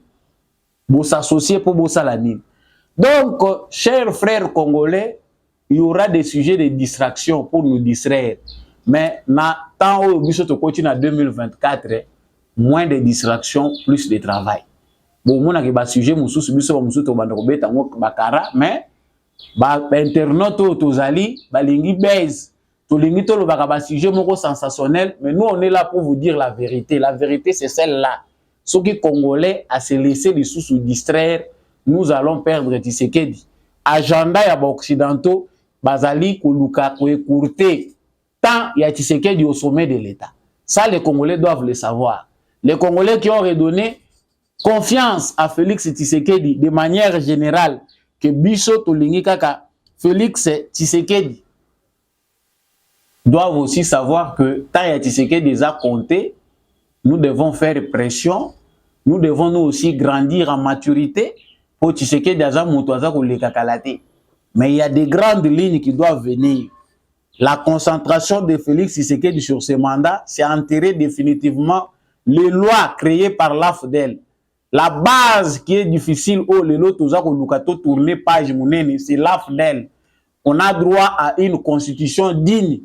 Bo s'associer pour bossa la nini. Donc, chers frères congolais, il y aura des sujets de distraction pour nous distraire. Mais tant au biso to continue en 2024, moins de distractions, plus de travail. Bon, mon a ba sujet mususu biso mususu to banda ko beta ngok bakara, mais ba internaute to zali ba lingi base. To lingi to lo ba sujet moko sensationnel, mais nous on est là pour vous dire la vérité. La vérité c'est celle-là. Ceux qui Congolais à se laisser les sous distraire, nous allons perdre Tshisekedi. Agenda ya ba occidentaux, bazali koluka ko écourter tant il y a Tshisekedi au sommet de l'État. Ça, les Congolais doivent le savoir. Les Congolais qui ont redonné confiance à Félix Tshisekedi de manière générale, que Biso Tolingi Kaka, Félix Tshisekedi, doivent aussi savoir que tant il y a Tshisekedi a compté, nous devons faire pression, nous devons nous aussi grandir en maturité pour Tshisekedi a motoaza ko le kakalate. Mais il y a des grandes lignes qui doivent venir. La concentration de Félix Tshisekedi sur ce mandat, c'est enterrer définitivement les lois créées par l'AFDEL. La base qui est difficile, tourner page mouneni, c'est l'AFDEL. On a droit à une constitution digne.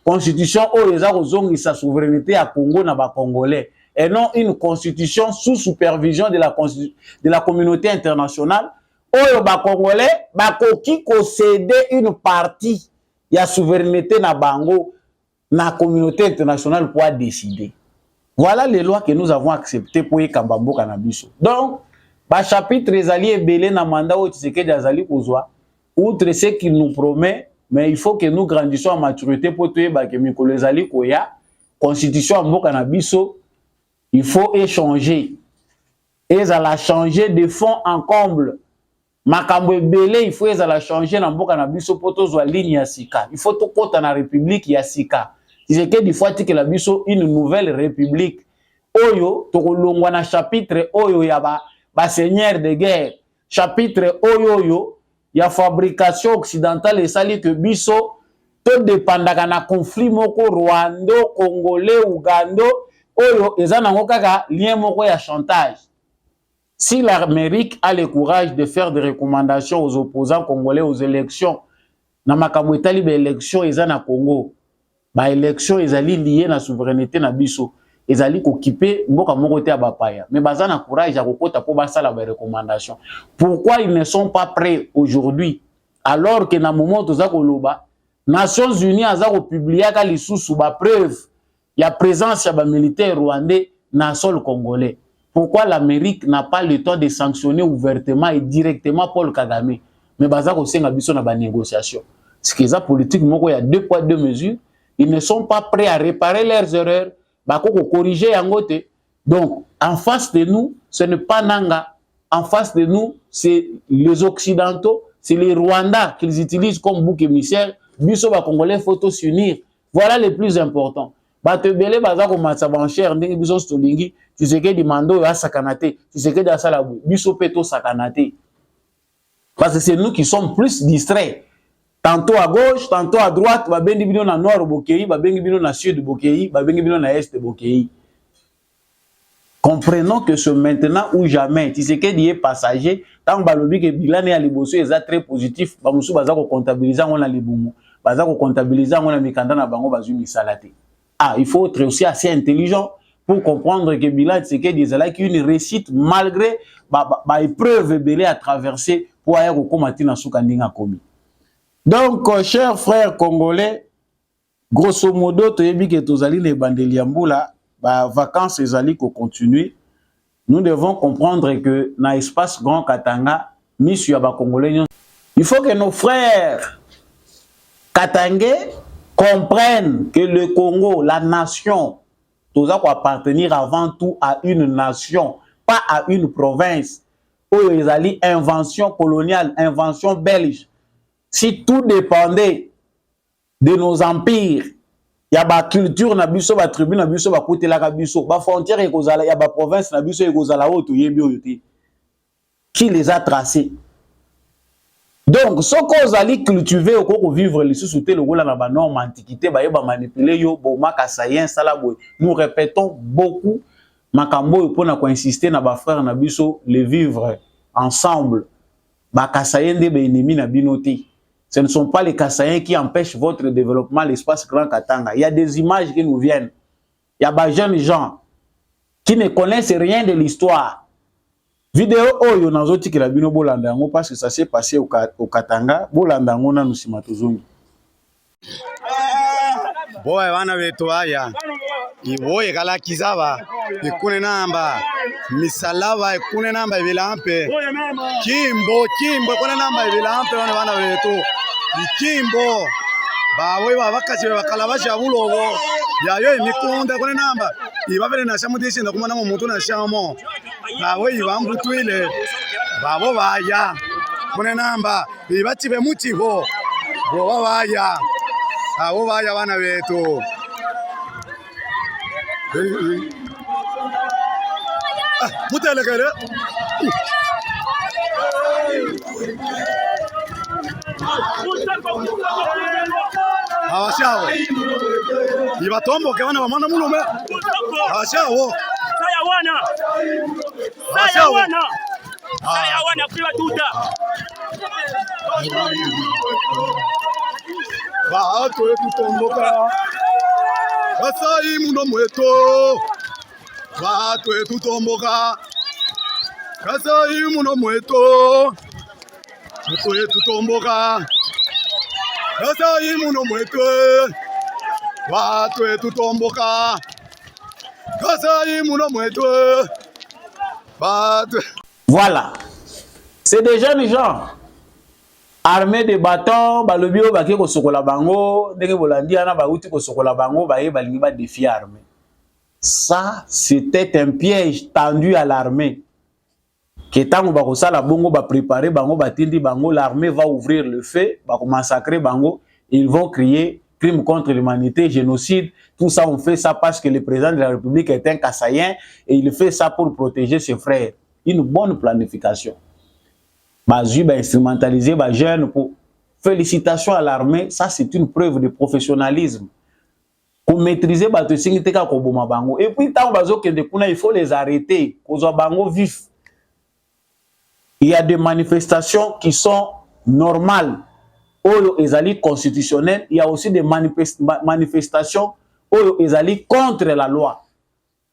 Constitution où sa souveraineté à Congo na ba Congolais. Et non une constitution sous supervision de la communauté internationale. Où ba Congolais, ba koki céder une partie. Il y a souveraineté na bango, na communauté internationale pour décider. Voilà les lois que nous avons acceptées pour y kambambo kanabiso. Donc, ba chapitre ezali ebele na mandat au Tshisekedi azali kozwa, outre ce qu'il nous promet, mais il faut que nous grandissions en maturité pour tuer ba ke mikolo ezali koya, constitution mboka na biso, il faut échanger. Et ça la changer de fond en comble. Makambo ebele il faut ezala changer na mboka na biso poto zwa ligne ya sika. Il faut to kota na république ya sika. Tshisekedi faut que la biso une nouvelle république. Oyo to kolongwa na chapitre oyo ya ba seigneur de guerre. Chapitre oyo ya fabrication occidentale et sali que biso to dépendaka na conflit moko Rwando, Congolais, Ougando oyo ezana ngo kaka lien moko ya chantage. Si l'Amérique a le courage de faire des recommandations aux opposants congolais aux élections, na makambo etali ba élection ezana Congo, ba élection ezali lié na souveraineté na biso, ezali kokipe mboka moko te bapaya. Mais bazana courage ya kokota po basala ba recommandations. Pourquoi ils ne sont pas prêts aujourd'hui alors que na moment toza koloba Nations Unies aza ko publier ka lisusu ba preuve ya présence ya ba militaire rwandais na sol congolais. Pourquoi l'Amérique n'a pas le temps de sanctionner ouvertement et directement Paul Kagame? Mais bazako senga biso na ba négociation. Ce qui est politique moko ya 2 poids 2 mesures, ils ne sont pas prêts à réparer leurs erreurs bako corriger yango te. Donc en face de nous ce n'est pas Nanga, en face de nous c'est les occidentaux, c'est les Rwandais qu'ils utilisent comme bouc émissaire. Biso ba Congolais faut s'unir. Voilà le plus important. Batebele baza ko matsa bancher ndenge biso stolingi, tu sais que dimando ya sakanate, tu sais que da salabu, biso peto sakanate. Parce que c'est nous qui sommes plus distraits. Tantôt à gauche, tantôt à droite, ba bengi bino na nord Bokei, ba bengi bino na sud Bokei, ba bengi bino na est Bokei. Comprenons que ce maintenant ou jamais, tu sais que die passager, tant balobi que bilan ya liboso est très positif, ba musu baza ko comptabiliser on na libumu, baza ko comptabiliser on na mikanda na bango bazu misalate. Ah, il faut être aussi assez intelligent pour comprendre que bilan c'est que des là qui une réussite malgré ba épreuve belé à traverser pour aller au combattre na sukandinga komi. Donc chers frères congolais, grosso modo toyebi que tozali ne bandeli yambula ba vacances ezali ko continuer. Nous devons comprendre que dans l'espace Grand Katanga, misu ya ba congolais, il faut que nos frères katangais comprennent que le Congo, la nation, tout ça doit appartenir avant tout à une nation, pas à une province. Où ils allaient invention coloniale, invention belge. Si tout dépendait de nos empires, il y a ba culture na biso, ba tribu na biso, ba côté la biso, ba frontière et kozala, il y a ba province na biso et kozala oto yebi oyote. Qui les a tracés? Donc, ce qu'on a cultivé au cours vivre les sous-soutés, le rôle dans la norme antiquité, ba manipuler yo, ma kasayen salaboy. Nous répétons beaucoup, makambo pour na insister na ba frère na biso les vivre ensemble. Ba kasayen de ba ennemi na binoté. Ce ne sont pas les kasayen qui empêchent votre développement l'espace Grand Katanga. Il y a des images qui nous viennent. Il y a des jeunes gens qui ne connaissent rien de l'histoire. Vidéo oyo nazoti ki la bino bolanda yango parce que ça s'est passé au Katanga, bolanda yango na nusima tozongi. Boy wana betu haya. Iboye kala kizaba. Ikune namba. Misalaba ikune namba ibilampe. Kimbo ikune namba ibilampe wana betu. Ikimbo. Bawe babakache bakalabashi abulogo. Yayo imikunda ikune namba. Ibabere na shamudisi na kumana mu mutu na shamo. Bawe ibambutwile babo baya kune namba ibachibe muchigo bo baya abo baya bana betu mutelekele abashawo ibatomboke bana bamana mulume abashawo Saya wana kwa tuta. Watu wetu tomboka. Sasa hii muno mwetu. Watu wetu tomboka. Sasa hii muno mwetu. Watu wetu tomboka. Sasa hii muno mwetu. Watu wetu tomboka. Sasa hii muno mwetu. Voilà, c'est des jeunes gens armés de bâtons, balobio baki ko sokola bango, ndenge bolandi ana ba uti ko sokola bango ba ye balingi ba défier armée. Ça, c'était un piège tendu à l'armée. Que tango ba ko sala bongo ba préparer bango ba tindi bango, l'armée va ouvrir le feu, ba ko massacrer bango, ils vont crier crime contre l'humanité, génocide. Tout ça, on fait ça parce que le président de la République est un Kassayen et il fait ça pour protéger ses frères. Une bonne planification. Bazu, instrumentaliser, jeune pour félicitations à l'armée, ça c'est une preuve de professionnalisme. Pour maîtriser bango. Et puis, il faut les arrêter. Bango vif. Il y a des manifestations qui sont normales. Ils constitutionnelles. Il y a aussi des manifestations ils allaient contre la loi.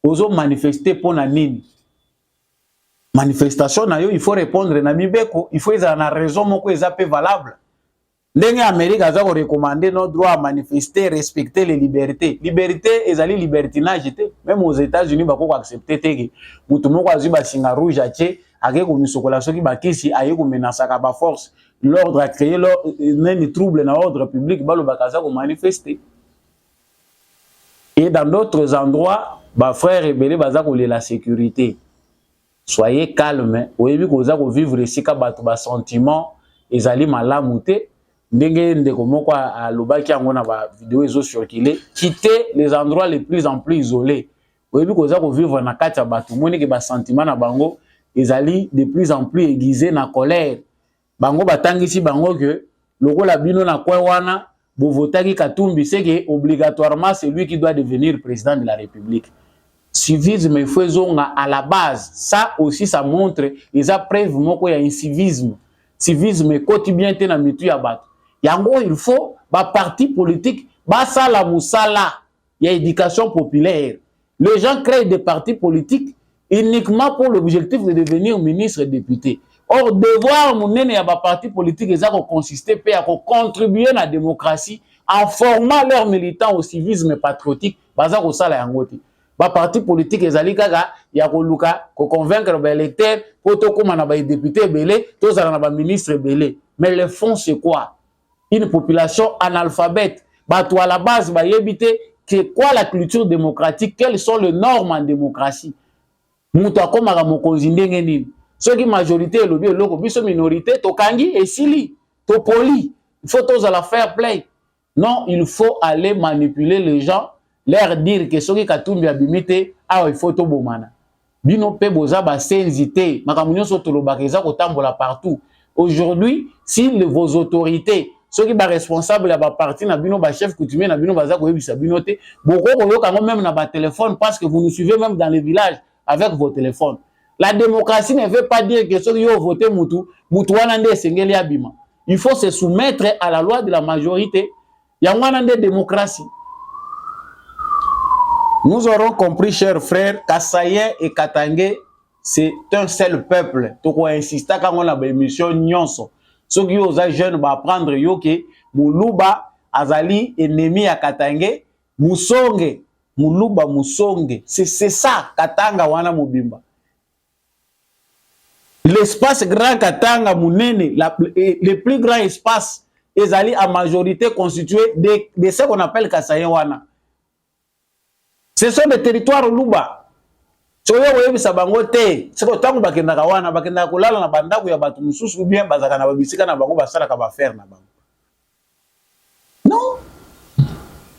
Ils ont manifesté pour la nini. Manifestation, il faut répondre. Il faut qu'ils aient raison, qu'ils aient valable. L'Amérique a recommandé notre droit à manifester, respecter les libertés. Liberté, ils allaient libertinage. Même aux États-Unis, ils vont accepter. Ils vont accepter rouge force. L'ordre a créé un trouble dans l'ordre public. Ils vont manifester. Et dans d'autres endroits, bah frère rebelle baza ko la sécurité. Soyez calme. Oyebi koza ko vivre ici ka bato ba sentiment ezali malamu te. Ndenge ndeko moko alobaki yango na ba vidéo ezo circuler, quitter les endroits les plus en plus isolés. Oyebi koza ko vivre na kati ya bato moni ke ba sentiment na bango ezali de plus en plus aiguisé na colère. Bango batangisi bango que lokola bino na kwa wana Bovotaki Katumbi, c'est que obligatoirement c'est lui qui doit devenir président de la République. Civisme il faut à la base. Ça aussi ça montre les preuves qu'il y a un civisme. Civisme quotidien te na mitu ya bato. Yango il faut ba parti politique ba sala musala. Il y a éducation populaire. Les gens créent des partis politiques uniquement pour l'objectif de devenir ministre et député. Or, devoir mon ya ba parti politique et ça consister à contribuer à la démocratie en formant leurs militants au civisme patriotique. Baza ko sala yangote. Ba parti politique ezali kaka ya ko luka ko convaincre ba électeurs pour to koma na ba député belé, to sala na ba ministre belé. Mais le fond c'est quoi? Une population analphabète. Ba to à la base ba yebité que quoi la culture démocratique, quelles sont les normes en démocratie. Muto akoma mokonzi ndenge nini? Ceux qui majorité et lobby loko biso minorité to kangi et sili to poli. Il faut tous à la fair play. Non, il faut aller manipuler les gens, leur dire que ceux qui katumbi abimite ah il faut to bomana. Bino pe boza ba senzité, makamunyo so to lobakeza ko tambola partout. Aujourd'hui, si vos autorités, ceux qui sont responsables de la partie na bino ba chef coutumier na bino baza ko yebisa bino te, boko ko yoka même na ba téléphone parce que vous nous suivez même dans les villages avec vos téléphones. La démocratie ne veut pas dire que ceux qui ont voté Moutou Wanande Sengeli Abima. Il faut se soumettre à la loi de la majorité. Il y a une démocratie. Nous aurons compris, chers frères, Kassayen et Katangé, c'est un seul peuple. Donc on insiste quand on a une émission nyonso. Ceux qui ont jeunes va apprendre yoke Muluba Azali ennemi à Katangé, Musonge, Muluba Musonge. C'est ça Katanga wana Mubimba. L'espace grand Katanga Mounene, le plus grand espace, est allé à majorité constitué de ce qu'on appelle Kassayen wana. Ce sont des territoires Luba. Soyo webi sabango te, siko tangu bakenda kawana, bakenda kulala na bandaku ya batu mususu bien bazaka na babisika na bango basala ka ba faire na bango. Non.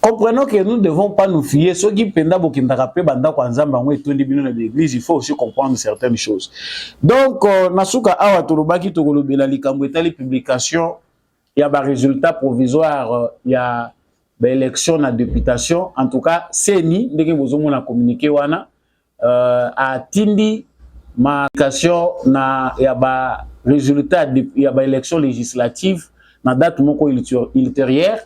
Comprenons que nous ne devons pas nous fier. Ceux qui pendant bokenda ka pe bandaku anzamba ngo etondi bino na l'église, il faut aussi comprendre certaines choses. Donc nasuka awa turubaki tokolobela likambo etali publication ya ba résultat provisoire ya ba élection na députation. En tout cas, seni ndenge bozomo na communiquer wana a tindi marcation na ya ba résultat ya ba élection législative na date moko ultérieure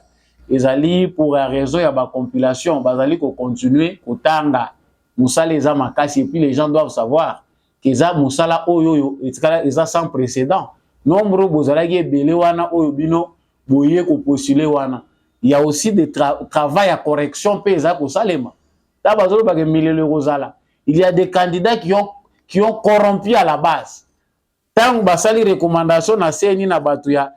ezali pour la raison ya ba compilation bazali ko continuer kotanga musala eza makasi et puis les gens doivent savoir que za musala oyo eza sans précédent nombre bozalaki ebele wana oyo bino boye ko postuler wana. Il y a aussi des travail à correction pe eza ko salema ta bazolo ba ke milele rozala. Il y a des candidats qui ont corrompu à la base. Tant basali recommandation na CNI na batu ya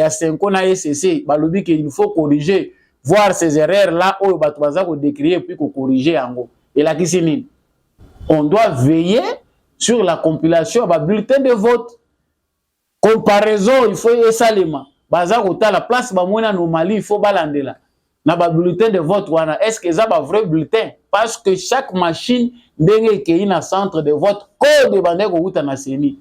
Senko na SCC, balobi qu'il faut corriger, voir ces erreurs là où batu baza ko décrier puis ko corriger yango. Et la kisini, on doit veiller sur la compilation ba bulletin de vote. Comparaison, il faut esalema. Baza ko ta la place ba mona normali, il faut balandela. Na ba bulletin de vote wana, est-ce que ça ba vrai bulletin? Parce que chaque machine ndenge ke ina centre de vote code bande ko uta na seni.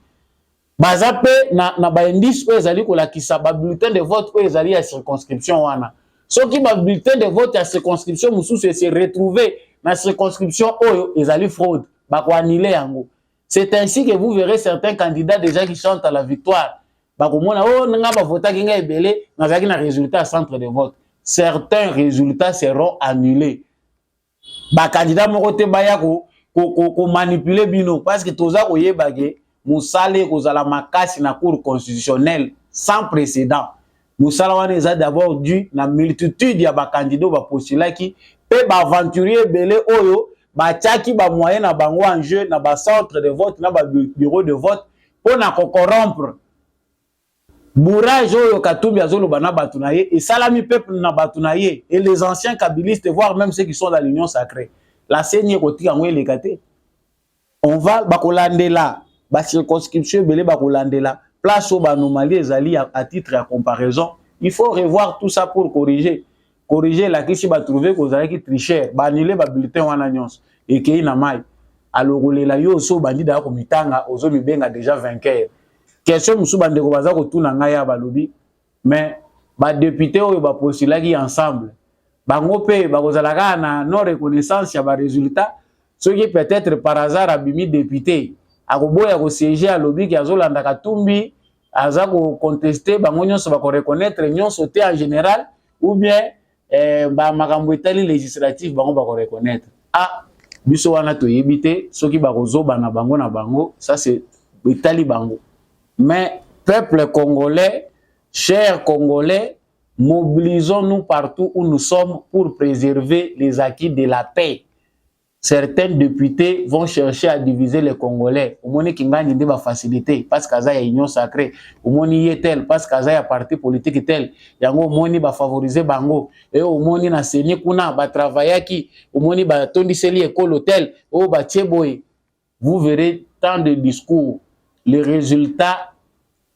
Baza pe na ba indice pe ezali ko la kisa ba bulletin de vote pe ezali ya circonscription wana. So ki ba bulletin de vote ya circonscription mususu se retrouver na circonscription oyo ezali fraude, ba ko annuler yango. C'est ainsi que vous verrez certains candidats déjà qui chantent à la victoire. Ba ko mona oh nga ba vota ki nga ebele na zaki na résultat centre de vote. Certains résultats seront annulés. Ba candidat moko te baya ko manipuler bino parce que toza ko yebage musale ko zala makasi na cour constitutionnelle sans précédent. Musala wana eza d'abord dû na multitude ya ba candidat ba postulaki pe ba aventurier belé oyo ba tiaki ba moyen na bango en jeu na ba centre de vote na ba bureau de vote pour na ko corrompre bourrage oyo Katumbi azoloba na batu na ye et salami peuple na batu na ye et les anciens kabylistes voire même ceux qui sont dans l'union sacrée la CENI kotika ngo elekate on va bakolandela ba circonscription belé bakolandela place au anomalie ezali à titre de comparaison il faut revoir tout ça pour corriger la kisi ba trouver que vous qui tricher ba annuler ba bulletin wana nyonso et que na mai alokolela yo so bandida ko mitanga ozo mibenga déjà vainqueur. Question musu bandeko baza ko tuna ngai ya balobi mais ba député oyo ba postulaki ensemble bango pe bakozalaka na non reconnaissance ya ba résultat ce qui peut-être par hasard abimi député akoboya ko siéger à lobby ki azolanda Katumbi aza ko contester bango nyonso ba ko reconnaître nyonso te en général ou bien ba makambo etali législatif bango ba ko reconnaître ah biso wana to yebite soki ba kozoba na bango ça c'est etali bango. Mais, peuple congolais, chers Congolais, mobilisons-nous partout où nous sommes pour préserver les acquis de la paix. Certains députés vont chercher à diviser les Congolais. Au moins, qu'ils gagnent des facilités parce qu'il y a une union sacrée. Au moins, il y a tel parce qu'il y a un parti politique tel. Il y a au moins, il va favoriser Bango. Et au moins, il y a saigné kuna, va travailler qui. Au moins, il va tondiseli école hôtel. Au va tcheboy. Vous verrez tant de discours. Les résultats,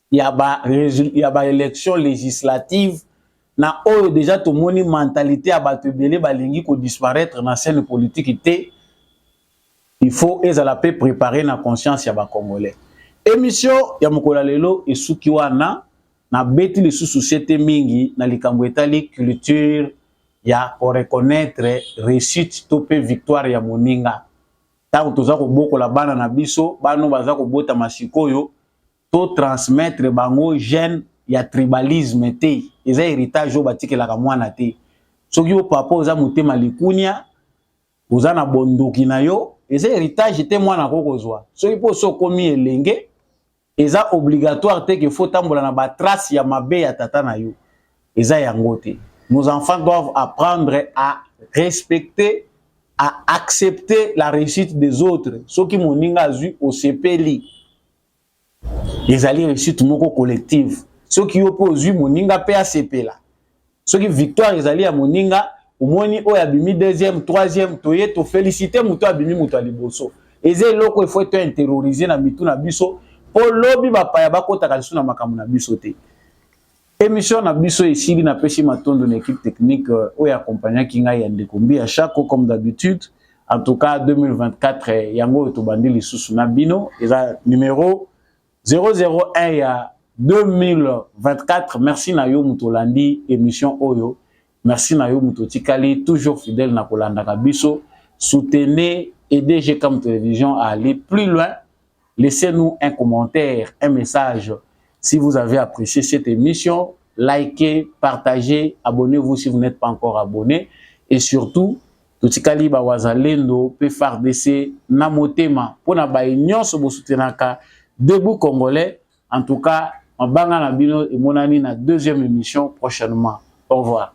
il y a élection législative. Na oyo déjà tout le monde mentalité à batubele balingi ko disparaître dans la scène politique. Il faut la paix préparer na conscience ya ba Congolais. Émission ya mokola lelo esuki wana na beti le société mingi na likambo etali culture ya ko reconnaître réussite topé victoire ya moninga. Tango toza ko bokola bana na biso bano baza ko bota masikoyo to transmettre bango gène ya tribalisme te eza héritage o batike la kamwana te soki o papa oza motema likunia oza na bondoki na yo eza héritage te mwana kokozwa soki po so komi elenge eza obligatoire te que faut tambola na ba trace ya mabe ya tata na yo eza yango te. Nos enfants doivent apprendre à respecter, à accepter la réussite des autres. Ce qui moninga azu au CPLI. Les alliés réussite moko collective. Ce qui oppose moninga PACP là. Ce qui victoire les alliés à moninga au moni o yabimi deuxième, troisième, toye to féliciter muto abimi muto aliboso. Eze loko il faut être terrorisé na mitu na biso pour lobby ba pa ya bakota kalisu na makamu na biso te. Émission na biso ici na pesi matondo na équipe technique o ya accompagner kinga ya ndekombi à chaque comme d'habitude. En tout cas 2024 yango to bandi lisusu na bino eza numéro 001 ya 2024. Merci na yo mutolandi émission oyo. Merci na yo mutotikali toujours fidèle na kolanda kabiso. Soutenez aidez GCAM Télévision à aller plus loin. Laissez-nous un commentaire, un message. Si vous avez apprécié cette émission, likez, partagez, abonnez-vous si vous n'êtes pas encore abonné. Et surtout, Totikali Bawazalendo, PFARDC, Namotema, pour na ba union so soutenaka debout congolais. En tout cas, en banga na bino et monani na deuxième émission prochainement. Au revoir.